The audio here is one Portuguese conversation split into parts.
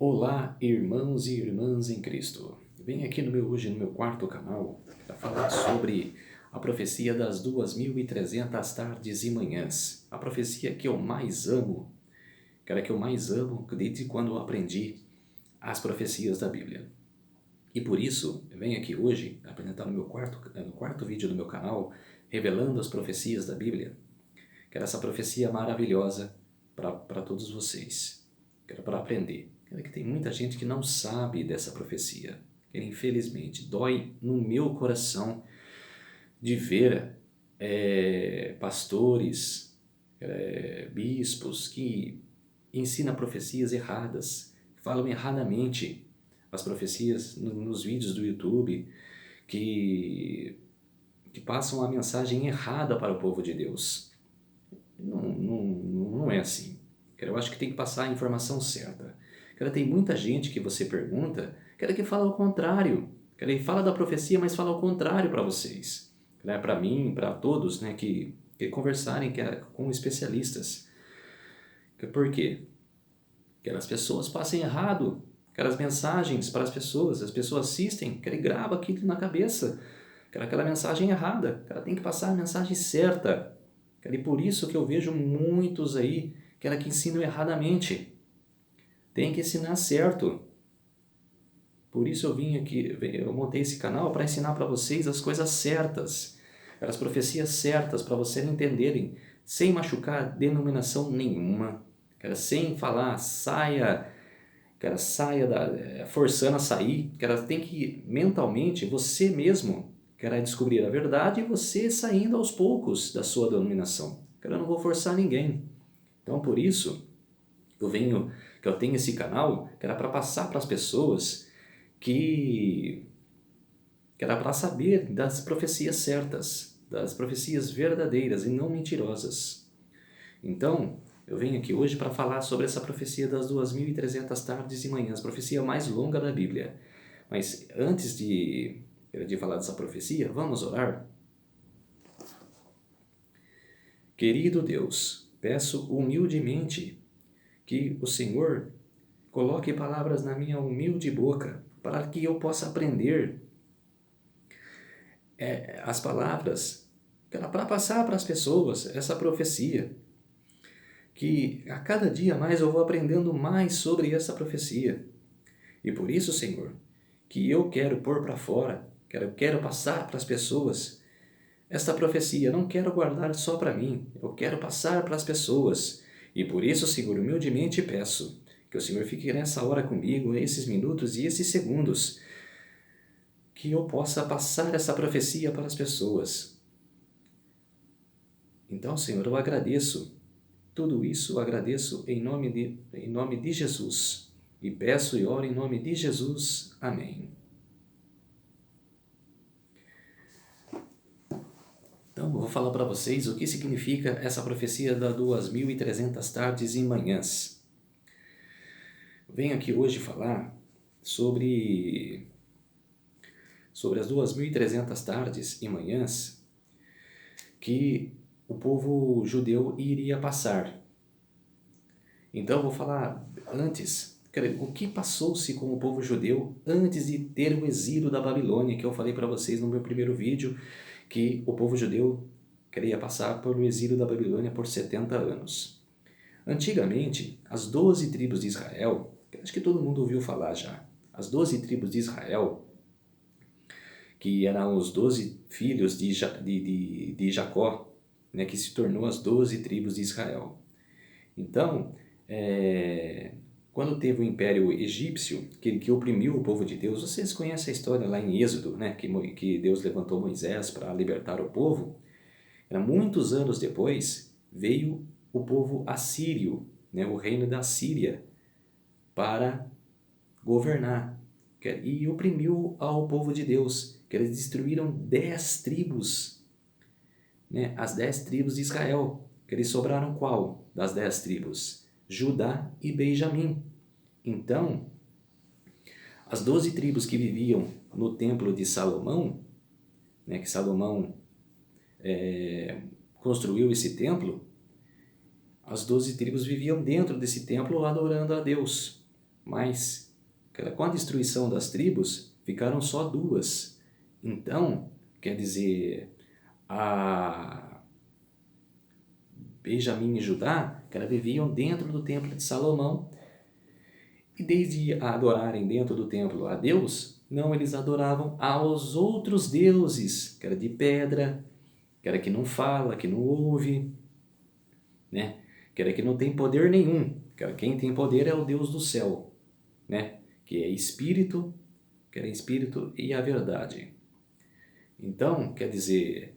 Olá, irmãos e irmãs em Cristo. Venho aqui hoje no meu quarto canal para falar sobre a profecia das 2300 tardes e manhãs. A profecia que eu mais amo, que eu mais amo desde quando eu aprendi as profecias da Bíblia. E por isso, eu venho aqui hoje apresentar no quarto vídeo do meu canal, revelando as profecias da Bíblia. Quero essa profecia maravilhosa para todos vocês. Quero para aprender. Quero que tem muita gente que não sabe dessa profecia. Infelizmente, dói no meu coração de ver pastores, bispos que ensinam profecias erradas, falam erradamente as profecias nos vídeos do YouTube, que passam a mensagem errada para o povo de Deus. Não é assim. Eu acho que tem que passar a informação certa. Tem muita gente que você pergunta, que fala o contrário. Ele fala da profecia, mas fala o contrário para vocês. Para mim, para todos, que conversarem com especialistas. Por quê? Que as pessoas passem errado aquelas mensagens para as pessoas assistem, que ele grava aquilo na cabeça, aquela mensagem errada. Tem que passar a mensagem certa. E por isso que eu vejo muitos aí que ensinam erradamente. Tem que ensinar certo. Por isso eu montei esse canal para ensinar para vocês as coisas certas, as profecias certas para vocês entenderem, sem machucar denominação nenhuma, sem falar saia forçando a sair, tem que mentalmente você mesmo descobrir a verdade e você saindo aos poucos da sua denominação. Eu não vou forçar ninguém. Então por isso eu tenho esse canal que era para passar para as pessoas que era para saber das profecias certas, das profecias verdadeiras e não mentirosas. Então, eu venho aqui hoje para falar sobre essa profecia das 2300 tardes e manhãs, a profecia mais longa da Bíblia. Mas antes de falar dessa profecia, vamos orar? Querido Deus, peço humildemente que o Senhor coloque palavras na minha humilde boca para que eu possa aprender as palavras para passar para as pessoas essa profecia. Que a cada dia mais eu vou aprendendo mais sobre essa profecia. E por isso, Senhor, que eu quero pôr para fora, quero passar para as pessoas esta profecia. Não quero guardar só para mim, eu quero passar para as pessoas. E por isso, Senhor, humildemente peço que o Senhor fique nessa hora comigo, esses minutos e esses segundos, que eu possa passar essa profecia para as pessoas. Então, Senhor, eu agradeço. Tudo isso eu agradeço em nome de Jesus. E peço e oro em nome de Jesus. Amém. Então, eu vou falar para vocês o que significa essa profecia das 2300 tardes e manhãs. Venho aqui hoje falar sobre as 2300 tardes e manhãs que o povo judeu iria passar. Então, eu vou falar antes, o que passou-se com o povo judeu antes de ter o exílio da Babilônia, que eu falei para vocês no meu primeiro vídeo, que o povo judeu queria passar pelo exílio da Babilônia por 70 anos. Antigamente, as 12 tribos de Israel, acho que todo mundo ouviu falar já, as 12 tribos de Israel, que eram os 12 filhos de Jacó, que se tornou as 12 tribos de Israel. Então, quando teve o Império Egípcio, que oprimiu o povo de Deus, vocês conhecem a história lá em Êxodo, que Deus levantou Moisés para libertar o povo. Muitos anos depois, veio o povo assírio, o reino da Síria, para governar e oprimiu ao povo de Deus, que eles destruíram 10 tribos, as 10 tribos de Israel, que eles sobraram qual das 10 tribos? Judá e Benjamim. Então, as 12 tribos que viviam no templo de Salomão, que Salomão construiu esse templo, as 12 tribos viviam dentro desse templo adorando a Deus. mas com a destruição das tribos, ficaram só 2. Então, quer dizer, a Benjamim e Judá, viviam dentro do templo de Salomão, e desde adorarem dentro do templo a Deus, não, eles adoravam aos outros deuses, que era de pedra, que era que não fala, que não ouve, né? Que era que não tem poder nenhum, que era quem tem poder é o Deus do céu, né? Que é espírito, que era espírito e a verdade. Então, quer dizer,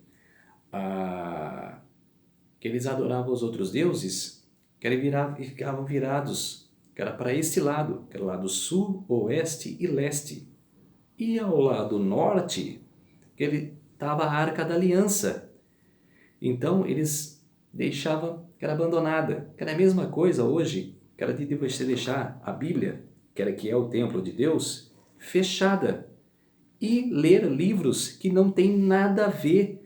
que eles adoravam os outros deuses, que ficavam virados, que era para este lado, que era o lado sul, oeste e leste. E ao lado norte, que ele estava a Arca da Aliança. Então eles deixavam, que era abandonada, que era a mesma coisa hoje, que era de você deixar a Bíblia, que é o templo de Deus, fechada, e ler livros que não tem nada a ver,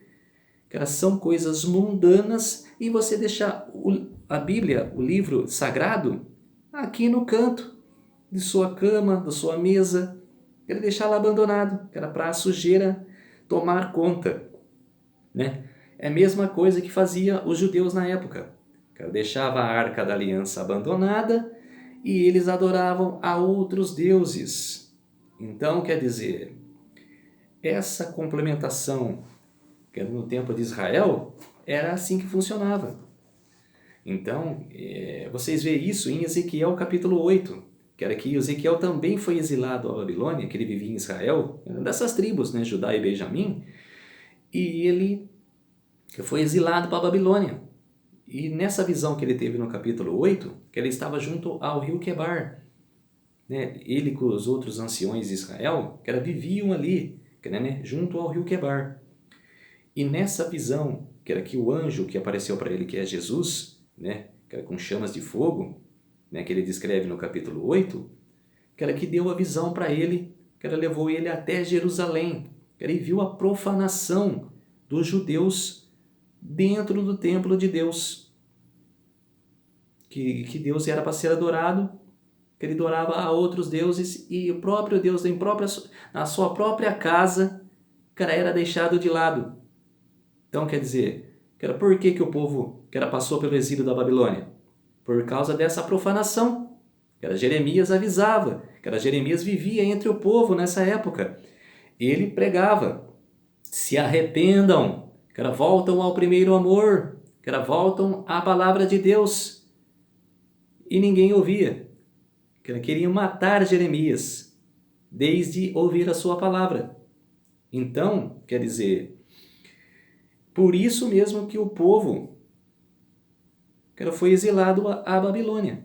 que são coisas mundanas, e você deixar a Bíblia, o livro sagrado, aqui no canto de sua cama, da sua mesa, que era deixar lá abandonado, que era para a sujeira tomar conta, né? É a mesma coisa que fazia os judeus na época, que deixava a Arca da Aliança abandonada e eles adoravam a outros deuses. Então, quer dizer, essa complementação, que era no tempo de Israel, era assim que funcionava. Então, vocês veem isso em Ezequiel capítulo 8, que era que Ezequiel também foi exilado à Babilônia, que ele vivia em Israel, dessas tribos, né, Judá e Benjamim, e ele foi exilado para a Babilônia. E nessa visão que ele teve no capítulo 8, que ele estava junto ao rio Quebar, né, ele com os outros anciões de Israel, que viviam ali, né, junto ao rio Quebar. E nessa visão, que era que o anjo que apareceu para ele, que é Jesus, né, que era com chamas de fogo, né, que ele descreve no capítulo 8, que era que deu a visão para ele, que era levou ele até Jerusalém, que ele viu a profanação dos judeus dentro do templo de Deus, que Deus era para ser adorado, que ele adorava a outros deuses, e o próprio Deus na sua própria casa, era deixado de lado. Então, quer dizer, por que o povo passou pelo exílio da Babilônia? Por causa dessa profanação. Jeremias avisava, Jeremias vivia entre o povo nessa época. Ele pregava, se arrependam, voltam ao primeiro amor, voltam à palavra de Deus. E ninguém ouvia. Queriam matar Jeremias, desde ouvir a sua palavra. Então, quer dizer, por isso mesmo que o povo foi exilado à Babilônia.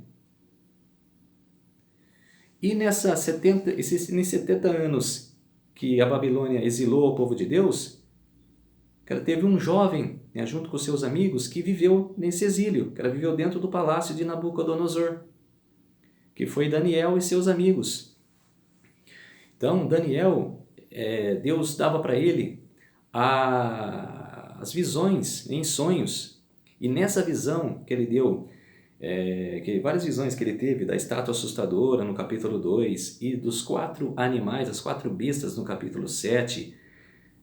E nesses 70 anos que a Babilônia exilou o povo de Deus, teve um jovem, né, junto com seus amigos, que viveu nesse exílio, viveu dentro do palácio de Nabucodonosor, que foi Daniel e seus amigos. Então, Daniel, Deus dava para ele as visões em sonhos, e nessa visão que ele deu, várias visões que ele teve da estátua assustadora no capítulo 2 e dos 4 animais, as 4 bestas no capítulo 7,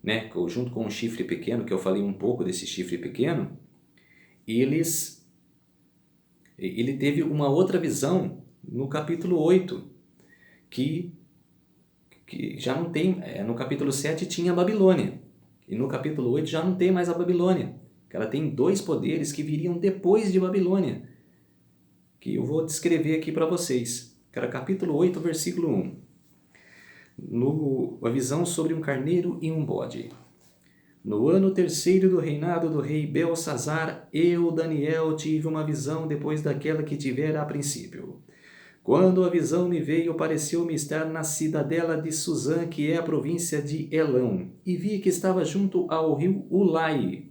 né, junto com um chifre pequeno, que eu falei um pouco desse chifre pequeno, ele teve uma outra visão no capítulo 8, que já não tem, no capítulo 7 tinha a Babilônia, e no capítulo 8 já não tem mais a Babilônia, que ela tem 2 poderes que viriam depois de Babilônia, que eu vou descrever aqui para vocês. Capítulo 8, versículo 1. A visão sobre um carneiro e um bode. No ano 3º do reinado do rei Belsazar, eu, Daniel, tive uma visão depois daquela que tivera a princípio. Quando a visão me veio, pareceu-me estar na cidadela de Suzã, que é a província de Elão, e vi que estava junto ao rio Ulai.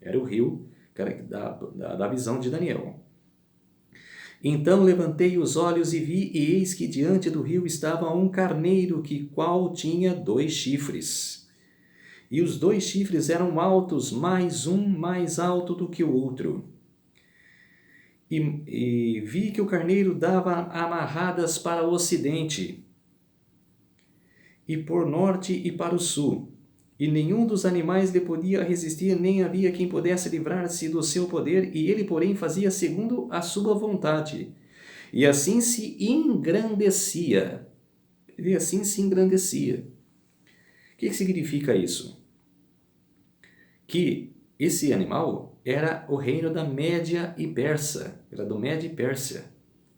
Era o rio da visão de Daniel. Então levantei os olhos e vi, e eis que diante do rio estava um carneiro, qual tinha 2 chifres. E os 2 chifres eram altos, mais um mais alto do que o outro. e vi que o carneiro dava amarradas para o ocidente, e por norte e para o sul. E nenhum dos animais lhe podia resistir, nem havia quem pudesse livrar-se do seu poder, e ele, porém, fazia segundo a sua vontade. E assim se engrandecia. E assim se engrandecia. O que significa isso? Que esse animal era o reino da Média e Persa, era do Média e Pérsia,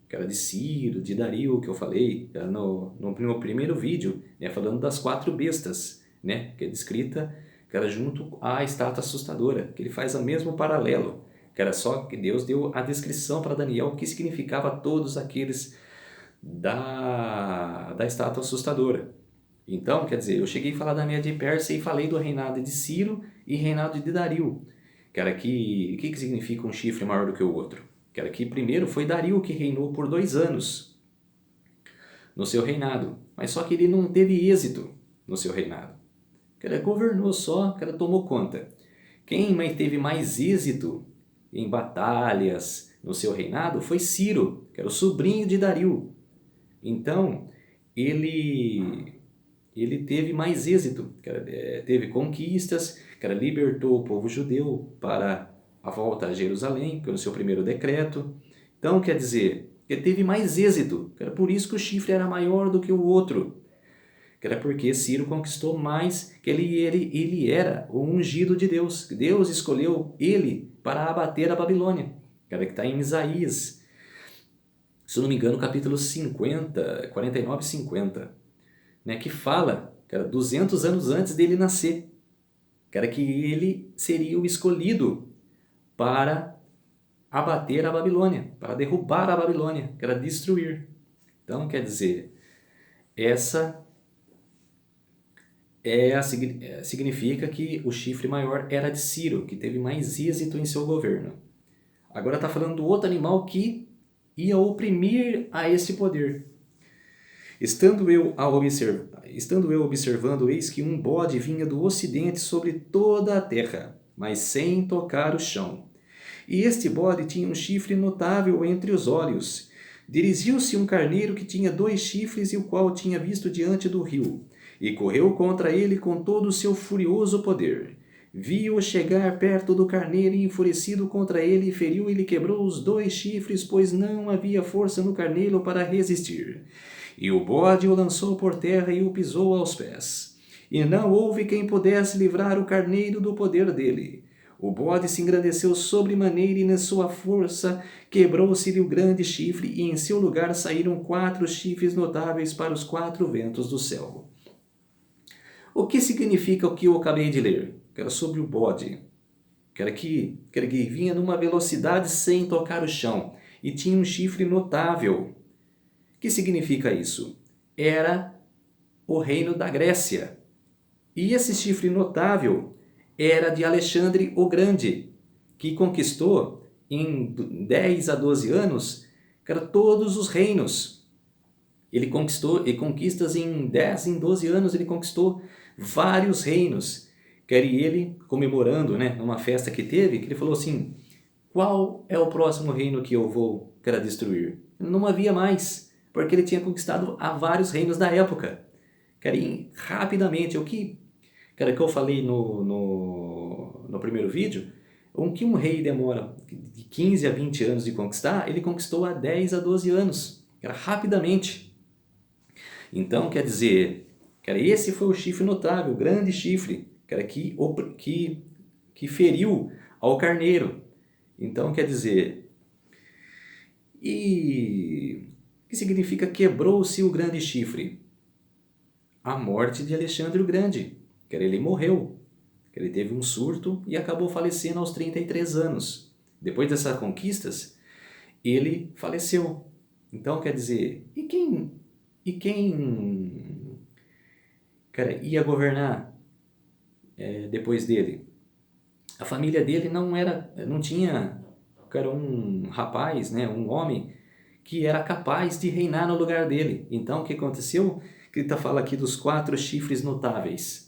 que era de Ciro, de Dario, que eu falei no primeiro vídeo, né, falando das 4 bestas, né, que é descrita, que era junto à estátua assustadora, que ele faz o mesmo paralelo, que era só que Deus deu a descrição para Daniel, o que significava todos aqueles da estátua assustadora. Então, quer dizer, eu cheguei a falar da Média e Pérsia e falei do reinado de Ciro e reinado de Dario, que era que, o que significa um chifre maior do que o outro? Que era que primeiro foi Dario que reinou por 2 anos no seu reinado, mas só que ele não teve êxito no seu reinado. Que era governou só, que era tomou conta. Quem teve mais êxito em batalhas no seu reinado foi Ciro, que era o sobrinho de Dario. Então, ele teve mais êxito, teve conquistas, libertou o povo judeu para a volta a Jerusalém, pelo seu primeiro decreto. Então, quer dizer, ele teve mais êxito, era por isso que o chifre era maior do que o outro, que era porque Ciro conquistou mais, que ele era o ungido de Deus. Deus escolheu ele para abater a Babilônia, que está em Isaías, se eu não me engano, capítulo 50, 49 e 50, né, que fala, que era 200 anos antes dele nascer, que era que ele seria o escolhido para abater a Babilônia, para derrubar a Babilônia, que era destruir. Então, quer dizer, essa significa que o chifre maior era de Ciro, que teve mais êxito em seu governo. Agora está falando do outro animal que ia oprimir a esse poder. Estando eu observando, eis que um bode vinha do ocidente sobre toda a terra, mas sem tocar o chão. E este bode tinha um chifre notável entre os olhos. Dirigiu-se um carneiro que tinha 2 chifres e o qual tinha visto diante do rio, e correu contra ele com todo o seu furioso poder. Viu-o chegar perto do carneiro e, enfurecido contra ele, feriu e lhe quebrou os 2 chifres, pois não havia força no carneiro para resistir. E o bode o lançou por terra e o pisou aos pés. E não houve quem pudesse livrar o carneiro do poder dele. O bode se engrandeceu sobremaneira e, na sua força, quebrou-se-lhe o grande chifre, e em seu lugar saíram 4 chifres notáveis para os 4 ventos do céu. O que significa o que eu acabei de ler? Que era sobre o bode. Que era que vinha numa velocidade sem tocar o chão e tinha um chifre notável. O que significa isso? Era o reino da Grécia. E esse chifre notável era de Alexandre o Grande, que conquistou em 10 a 12 anos todos os reinos. Ele conquistou, e conquistas em 10, em 12 anos, ele conquistou vários reinos. E ele, comemorando, né, numa festa que teve, que ele falou assim, qual é o próximo reino que eu vou destruir? Não havia mais, porque ele tinha conquistado a vários reinos da época. Rapidamente, o que eu falei no primeiro vídeo, o que um rei demora de 15 a 20 anos de conquistar, ele conquistou há 10 a 12 anos, rapidamente. Então, quer dizer, esse foi o chifre notável, o grande chifre, que feriu ao carneiro. Então, quer dizer, e o que significa quebrou-se o grande chifre? A morte de Alexandre o Grande, ele morreu, ele teve um surto e acabou falecendo aos 33 anos. Depois dessas conquistas, ele faleceu. Então, quer dizer, e quem ia governar depois dele? A família dele não tinha, um rapaz, né, um homem que era capaz de reinar no lugar dele. Então, o que aconteceu? Que ele fala aqui dos 4 chifres notáveis.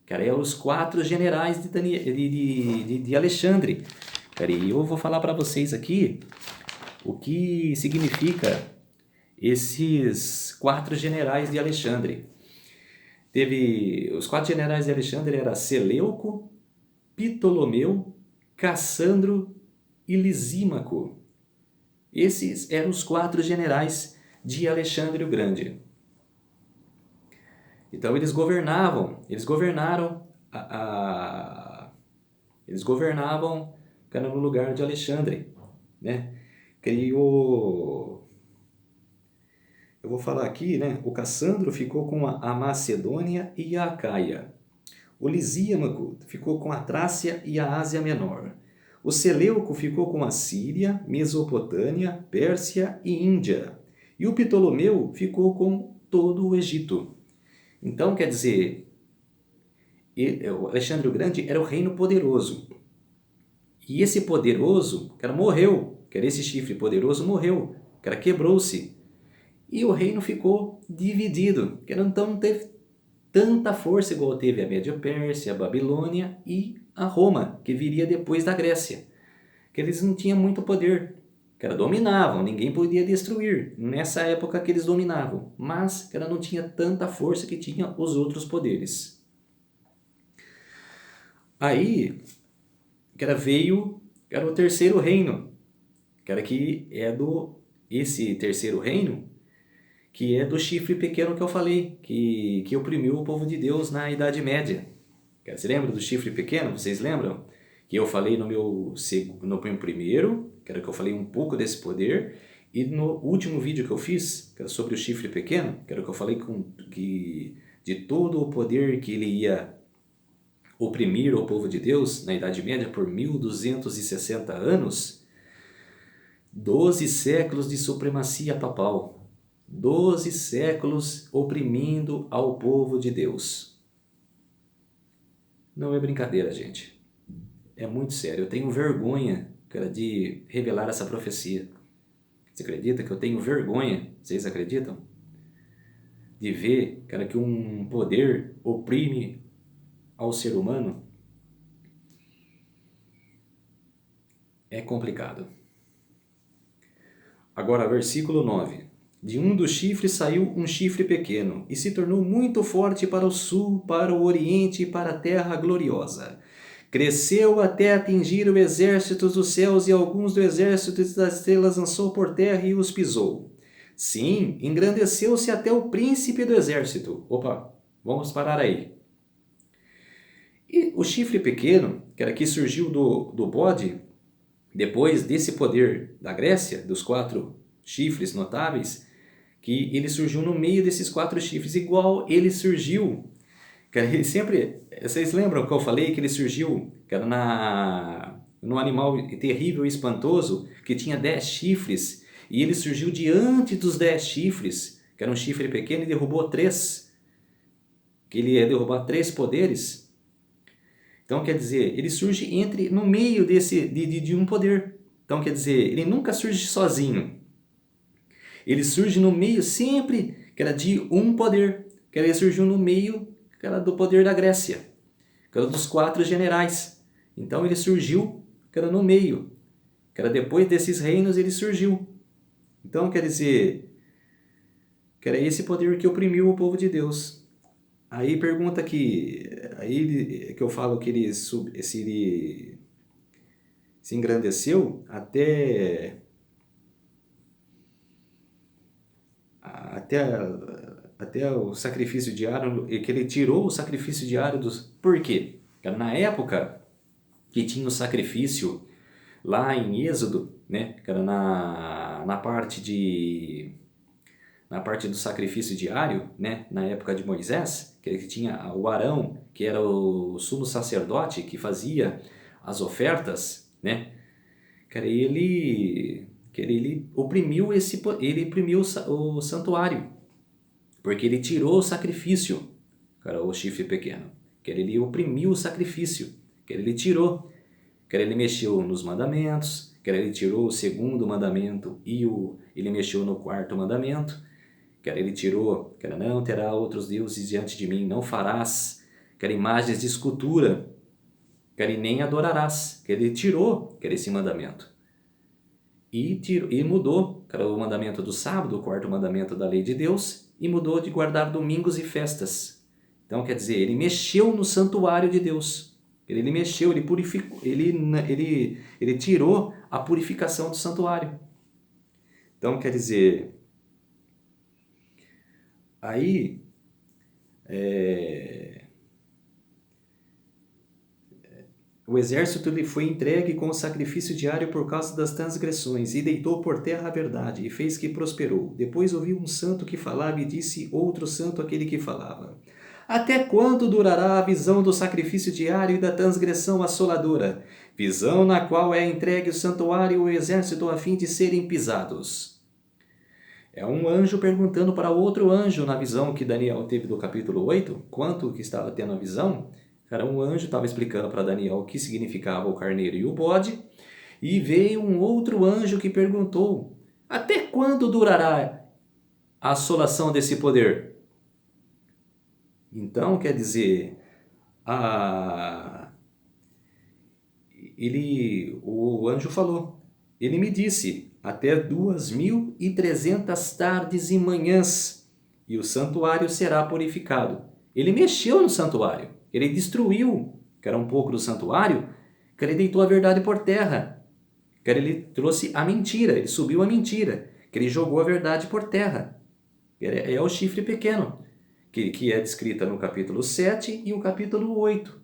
Eram os 4 generais de Alexandre. E eu vou falar para vocês aqui o que significa esses 4 generais de Alexandre. Teve os 4 generais de Alexandre era Seleuco, Ptolomeu, Cassandro e Lisímaco. Esses eram os 4 generais de Alexandre o Grande. Então eles governaram cara, no lugar de Alexandre, né? Eu vou falar aqui, né? O Cassandro ficou com a Macedônia e a Acaia. O Lisímaco ficou com a Trácia e a Ásia Menor. O Seleuco ficou com a Síria, Mesopotâmia, Pérsia e Índia. E o Ptolomeu ficou com todo o Egito. Então, quer dizer, o Alexandre o Grande era o reino poderoso. E esse poderoso, cara, morreu. Esse chifre poderoso morreu. Cara, quebrou-se. E o reino ficou dividido. Então não teve tanta força igual teve a Média-Pérsia, a Babilônia e a Roma, que viria depois da Grécia. Que eles não tinham muito poder. Dominavam, ninguém podia destruir. Nessa época que eles dominavam. Mas não tinha tanta força que tinha os outros poderes. Aí, veio o terceiro reino. Esse terceiro reino, que é do chifre pequeno que eu falei, que oprimiu o povo de Deus na Idade Média. Você lembra do chifre pequeno? Vocês lembram? Que eu falei no meu primeiro, que eu falei um pouco desse poder, e no último vídeo que eu fiz, que era sobre o chifre pequeno, que eu falei de todo o poder que ele ia oprimir o povo de Deus na Idade Média por 1260 anos, 12 séculos de supremacia papal. 12 séculos oprimindo ao povo de Deus. Não é brincadeira, gente. É muito sério. Eu tenho vergonha, de revelar essa profecia. Você acredita que eu tenho vergonha? Vocês acreditam? De ver, que um poder oprime ao ser humano? É complicado. Agora, versículo 9. De um dos chifres saiu um chifre pequeno, e se tornou muito forte para o sul, para o oriente e para a terra gloriosa. Cresceu até atingir o exército dos céus, e alguns do exército das estrelas lançou por terra e os pisou. Sim, engrandeceu-se até o príncipe do exército. Opa, vamos parar aí. E o chifre pequeno, que surgiu do bode, depois desse poder da Grécia, dos 4 chifres notáveis, que ele surgiu no meio desses 4 chifres, igual ele surgiu. Ele sempre, vocês lembram que eu falei que ele surgiu no animal terrível e espantoso, que tinha 10 chifres, e ele surgiu diante dos 10 chifres, que era um chifre pequeno, e derrubou 3, que ele ia derrubar 3 poderes. Então, quer dizer, ele surge no meio de um poder. Então, quer dizer, ele nunca surge sozinho. Ele surge no meio sempre de um poder. Ele surgiu no meio do poder da Grécia, dos 4 generais. Então, ele surgiu no meio. Depois desses reinos, ele surgiu. Então, quer dizer, era esse poder que oprimiu o povo de Deus. Aí pergunta aí que eu falo que ele se engrandeceu até o sacrifício diário, que ele tirou o sacrifício diário dos... Por quê? Na época que tinha o sacrifício lá em Êxodo, né? Na parte do sacrifício diário, né? Na época de Moisés, que tinha o Arão, que era o sumo sacerdote, que fazia as ofertas, né? Ele oprimiu o santuário, porque ele tirou o sacrifício, o chifre pequeno. Ele oprimiu o sacrifício, ele tirou. Ele mexeu nos mandamentos, ele tirou o 2º mandamento e ele mexeu no 4º mandamento. Ele tirou, não terá outros deuses diante de mim, não farás, imagens de escultura, nem adorarás. Ele tirou, esse mandamento. e mudou, cara, o mandamento do sábado, o quarto mandamento da lei de Deus, e mudou de guardar domingos e festas. Então, quer dizer, ele mexeu no santuário de Deus. Ele mexeu, ele purificou, ele tirou a purificação do santuário. Então, quer dizer, aí o exército lhe foi entregue com o sacrifício diário por causa das transgressões, e deitou por terra a verdade, e fez que prosperou. Depois ouviu um santo que falava, e disse outro santo aquele que falava: Até quando durará a visão do sacrifício diário e da transgressão assoladora? Visão na qual é entregue o santuário e o exército a fim de serem pisados. É um anjo perguntando para outro anjo na visão que Daniel teve do capítulo 8, quanto que estava tendo a visão. Cara, um anjo estava explicando para Daniel o que significava o carneiro e o bode, e veio um outro anjo que perguntou: Até quando durará a assolação desse poder? Então, quer dizer, o anjo falou, ele me disse, até 2300 tardes e manhãs, e o santuário será purificado. Ele mexeu no santuário, ele destruiu, que era um pouco do santuário, que ele deitou a verdade por terra, que ele trouxe a mentira, ele subiu a mentira, que ele jogou a verdade por terra. É o chifre pequeno, que é descrita no capítulo 7 e o capítulo 8.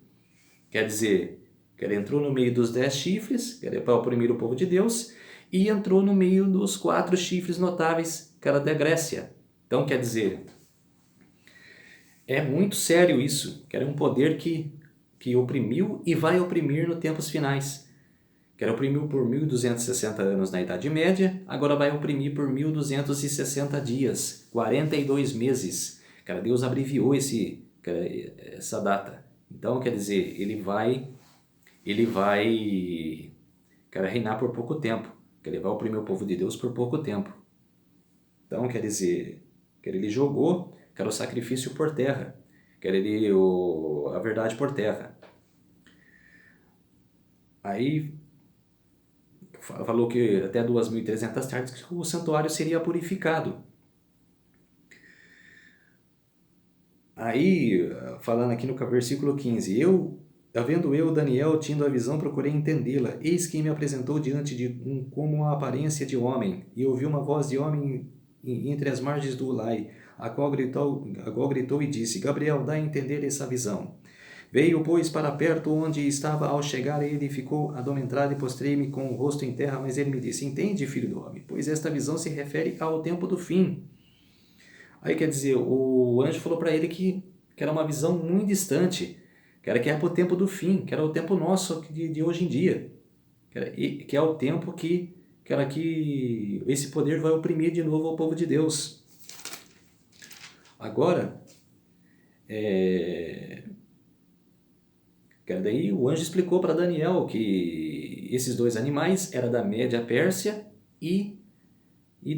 Quer dizer, que ele entrou no meio dos 10 chifres, que era para oprimir o povo de Deus, e entrou no meio dos 4 chifres notáveis, que era da Grécia. Então, quer dizer, é muito sério isso, que era um poder que oprimiu e vai oprimir nos tempos finais. Que era oprimiu por 1260 anos na Idade Média, agora vai oprimir por 1260 dias, 42 meses. Cara, Deus abreviou essa data. Então, quer dizer, ele vai, cara, reinar por pouco tempo. Ele vai oprimir o povo de Deus por pouco tempo. Então, quer dizer, ele jogou, cara, o sacrifício por terra. A verdade por terra. Aí falou que até 2300 tardes o santuário seria purificado. Aí, falando aqui no versículo 15, havendo eu, Daniel, tido a visão, procurei entendê-la. Eis que me apresentou diante de como a aparência de homem, e ouvi uma voz de homem entre as margens do Ulai, a qual gritou e disse: Gabriel, dá a entender essa visão. Veio, pois, para perto onde estava. Ao chegar ele, ficou adormentado e postrei-me com o rosto em terra, mas ele me disse: Entende, filho do homem, pois esta visão se refere ao tempo do fim. Aí, quer dizer, o anjo falou para ele que era uma visão muito distante, que era para o tempo do fim, que era o tempo nosso de hoje em dia, que é o tempo que esse poder vai oprimir de novo o povo de Deus. Agora, daí o anjo explicou para Daniel que esses dois animais eram da Média Pérsia e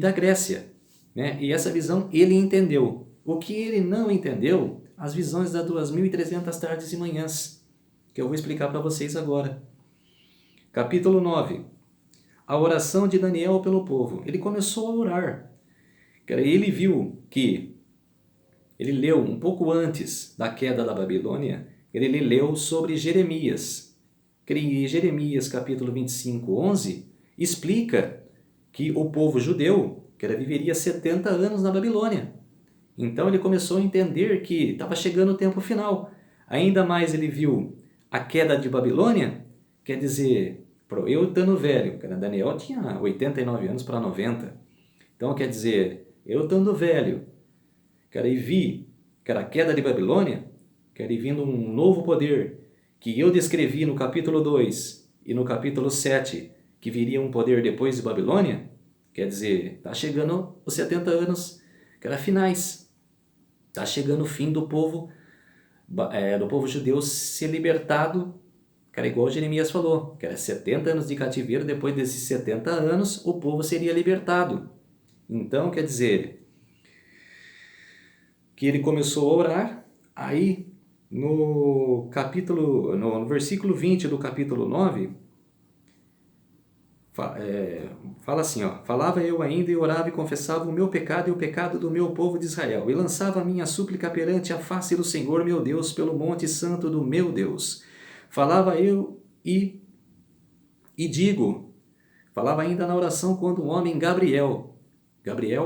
da Grécia, né? E essa visão ele entendeu. O que ele não entendeu, as visões das 2300 tardes e manhãs, que eu vou explicar para vocês agora. Capítulo 9. A oração de Daniel pelo povo. Ele começou a orar. Ele viu que ele leu um pouco antes da queda da Babilônia, ele leu sobre Jeremias. Jeremias capítulo 25, 11, explica que o povo judeu viveria 70 anos na Babilônia. Então ele começou a entender que estava chegando o tempo final. Ainda mais ele viu a queda de Babilônia, quer dizer, eu estando velho, Daniel tinha 89 anos para 90. Então quer dizer, eu estando velho, e vi a queda de Babilônia, e vindo um novo poder, que eu descrevi no capítulo 2 e no capítulo 7, que viria um poder depois de Babilônia, quer dizer, está chegando os 70 anos, finais. Está chegando o fim do povo judeu ser libertado, igual Jeremias falou, que era 70 anos de cativeiro, depois desses 70 anos o povo seria libertado. Então, quer dizer, que ele começou a orar, aí no versículo 20 do capítulo 9, fala assim, ó: falava eu ainda e orava e confessava o meu pecado e o pecado do meu povo de Israel, e lançava a minha súplica perante a face do Senhor meu Deus pelo monte santo do meu Deus. Falava eu e digo, falava ainda na oração quando o homem Gabriel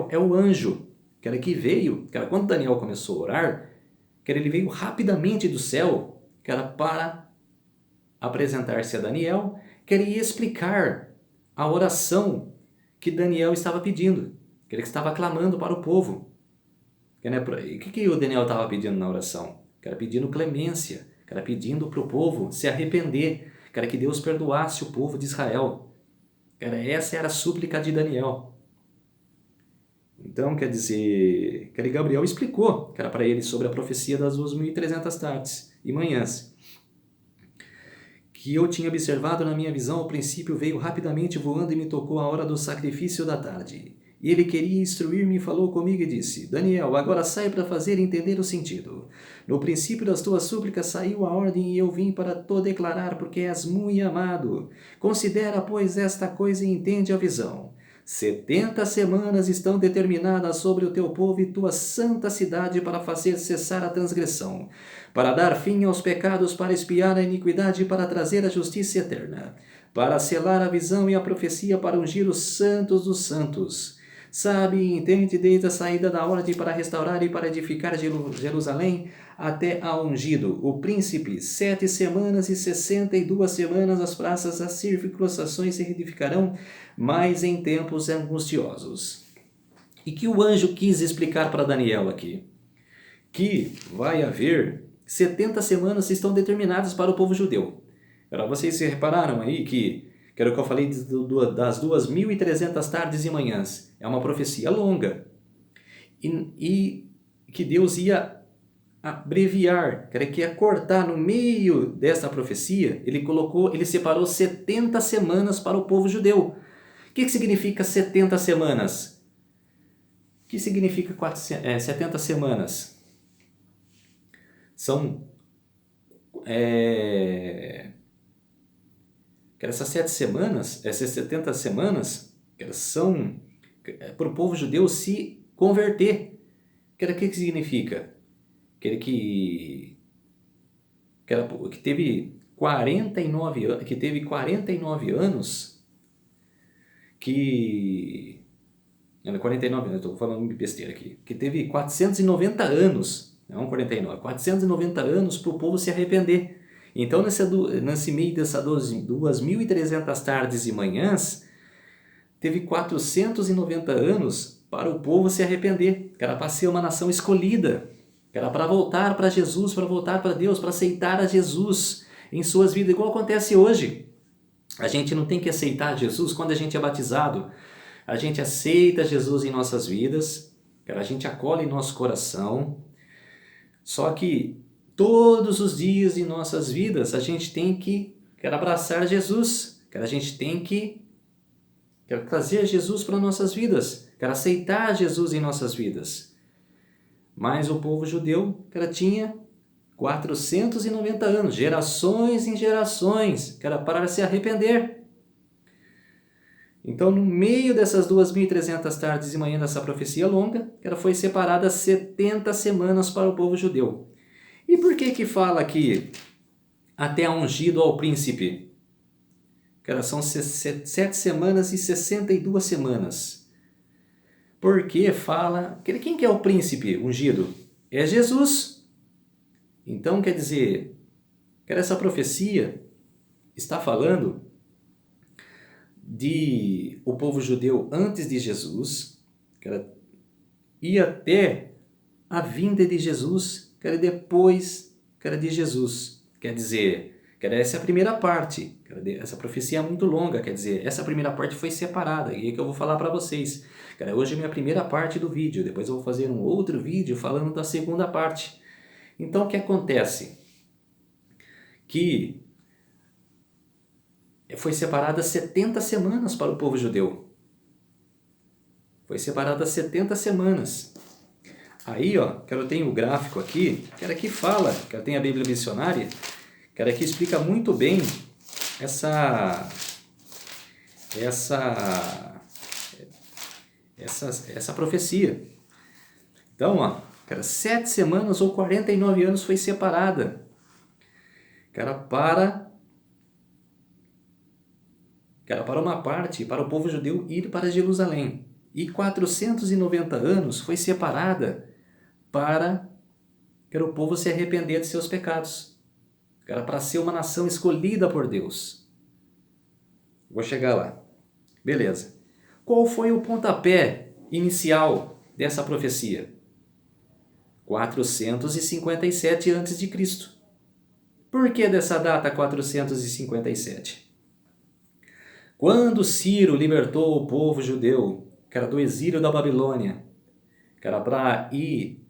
é o anjo, que era que veio, que era quando Daniel começou a orar, que ele veio rapidamente do céu, que era para apresentar-se a Daniel, que ele ia explicar a oração que Daniel estava pedindo, que ele estava clamando para o povo. O que o Daniel estava pedindo na oração? Que era pedindo clemência, que era pedindo para o povo se arrepender, que era que Deus perdoasse o povo de Israel. Essa era a súplica de Daniel. Então, quer dizer, que Gabriel explicou, que era para ele sobre a profecia das 2.300 tardes e manhãs. Que eu tinha observado na minha visão, ao princípio veio rapidamente voando e me tocou a hora do sacrifício da tarde. E ele queria instruir-me e falou comigo e disse: Daniel, agora sai para fazer entender o sentido. No princípio das tuas súplicas saiu a ordem e eu vim para te declarar, porque és muito amado. Considera, pois, esta coisa e entende a visão. 70 semanas estão determinadas sobre o teu povo e tua santa cidade para fazer cessar a transgressão, para dar fim aos pecados, para expiar a iniquidade e para trazer a justiça eterna, para selar a visão e a profecia, para ungir os santos dos santos. Sabe e entende desde a saída da ordem para restaurar e para edificar Jerusalém até a ungido, o príncipe. 7 semanas e 62 semanas as praças das circuncisões se reedificarão, mas em tempos angustiosos. E que o anjo quis explicar para Daniel aqui? Que vai haver 70 semanas que estão determinadas para o povo judeu. Vocês repararam aí que era o que eu falei das 2.300 tardes e manhãs. É uma profecia longa. E que Deus ia abreviar, que ia cortar no meio dessa profecia. Ele separou 70 semanas para o povo judeu. O que significa 70 semanas? O que significa 70 semanas? São essas 7 semanas, essas 70 semanas, elas são para o povo judeu se converter. O que significa? Que teve 49 anos, que teve 49 anos, que 49 anos, estou falando besteira aqui, que teve 490 anos, não 49, 490 anos para o povo se arrepender. Então, nesse meio dessas 2.300 tardes e manhãs, teve 490 anos para o povo se arrepender, que era para ser uma nação escolhida, que era para voltar para Jesus, para voltar para Deus, para aceitar a Jesus em suas vidas, igual acontece hoje. A gente não tem que aceitar Jesus quando a gente é batizado. A gente aceita Jesus em nossas vidas, a gente acolhe em nosso coração, só que todos os dias de nossas vidas a gente tem que abraçar Jesus, a gente tem que trazer Jesus para nossas vidas, aceitar Jesus em nossas vidas. Mas o povo judeu tinha 490 anos, gerações em gerações, para se arrepender. Então, no meio dessas 2.300 tardes e manhãs dessa profecia longa, foi separada 70 semanas para o povo judeu. E por que fala aqui até ungido ao príncipe? São 7 semanas e 62 semanas. Porque fala... Quem que é o príncipe ungido? É Jesus. Então, quer dizer, essa profecia está falando de o povo judeu antes de Jesus, e até a vinda de Jesus, depois de Jesus. Quer dizer, essa é a primeira parte. Essa profecia é muito longa, quer dizer, essa primeira parte foi separada, e é que eu vou falar para vocês. Hoje é a minha primeira parte do vídeo, depois eu vou fazer um outro vídeo falando da segunda parte. Então, o que acontece? Que foi separada 70 semanas para o povo judeu. Foi separada 70 semanas. Aí, eu tenho o gráfico aqui, que fala, eu tenho a Bíblia Missionária, que explica muito bem essa profecia. Então, ó, cara, 7 semanas ou 49 anos foi separada, cara, para uma parte, para o povo judeu ir para Jerusalém. E 490 anos foi separada para o povo se arrepender de seus pecados. Cara, para ser uma nação escolhida por Deus. Vou chegar lá. Beleza. Qual foi o pontapé inicial dessa profecia? 457 a.C. Por que dessa data 457? Quando Ciro libertou o povo judeu, que era do exílio da Babilônia, que era para ir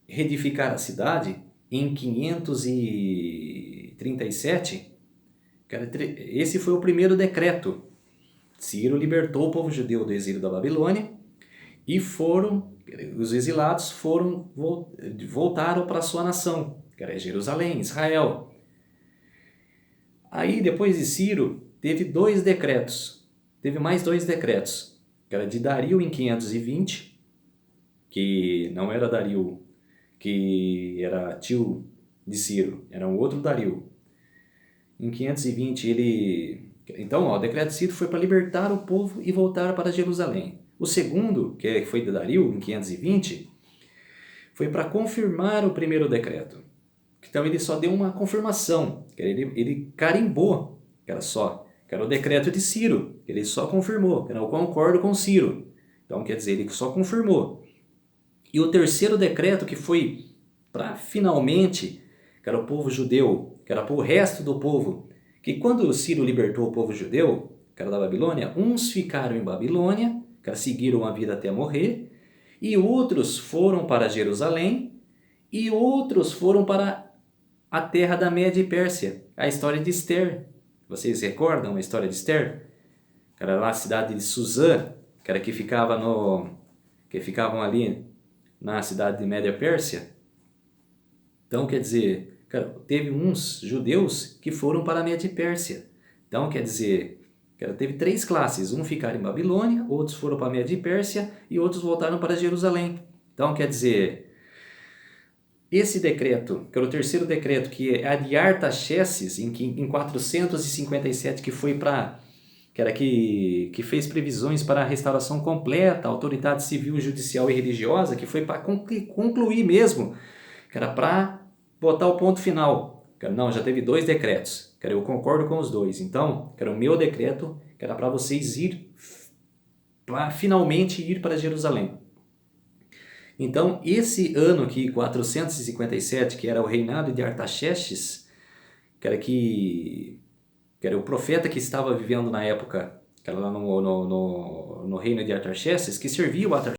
reedificar a cidade, em 537, esse foi o primeiro decreto. Ciro libertou o povo judeu do exílio da Babilônia e os exilados voltaram para a sua nação, que era Jerusalém, Israel. Aí, depois de Ciro, teve mais dois decretos, que era de Dario em 520, que não era Dario, que era tio de Ciro, era um outro Dario. Em 520 Então, ó, o decreto de Ciro foi para libertar o povo e voltar para Jerusalém. O segundo, que foi de Dario, em 520, foi para confirmar o primeiro decreto. Então ele só deu uma confirmação, ele carimbou, que era o decreto de Ciro, ele só confirmou, que eu concordo com Ciro. Então quer dizer, ele só confirmou. E o terceiro decreto, que foi para finalmente, que era o povo judeu, que era para o resto do povo, que quando Ciro libertou o povo judeu, que era da Babilônia, uns ficaram em Babilônia, que seguiram a vida até morrer, e outros foram para Jerusalém, e outros foram para a terra da Média e Pérsia, a história de Esther. Vocês recordam a história de Esther? Que era lá a cidade de Suzã, que ficavam ali na cidade de Média Pérsia. Então, quer dizer, teve uns judeus que foram para a Média Pérsia. Então, quer dizer, teve 3 classes. Um ficaram em Babilônia, outros foram para a Média Pérsia e outros voltaram para Jerusalém. Então, quer dizer, esse decreto, que era o terceiro decreto, que é a de Artaxerxes, em 457, que foi que fez previsões para a restauração completa, autoridade civil, judicial e religiosa, que foi para concluir mesmo, que era para botar o ponto final. Não, já teve 2 decretos, eu concordo com os 2. Então, o meu decreto, que era para vocês finalmente ir para Jerusalém. Então, esse ano aqui, 457, que era o reinado de Artaxerxes, que era o profeta que estava vivendo na época, que era lá no reino de Artaxerxes, que serviu a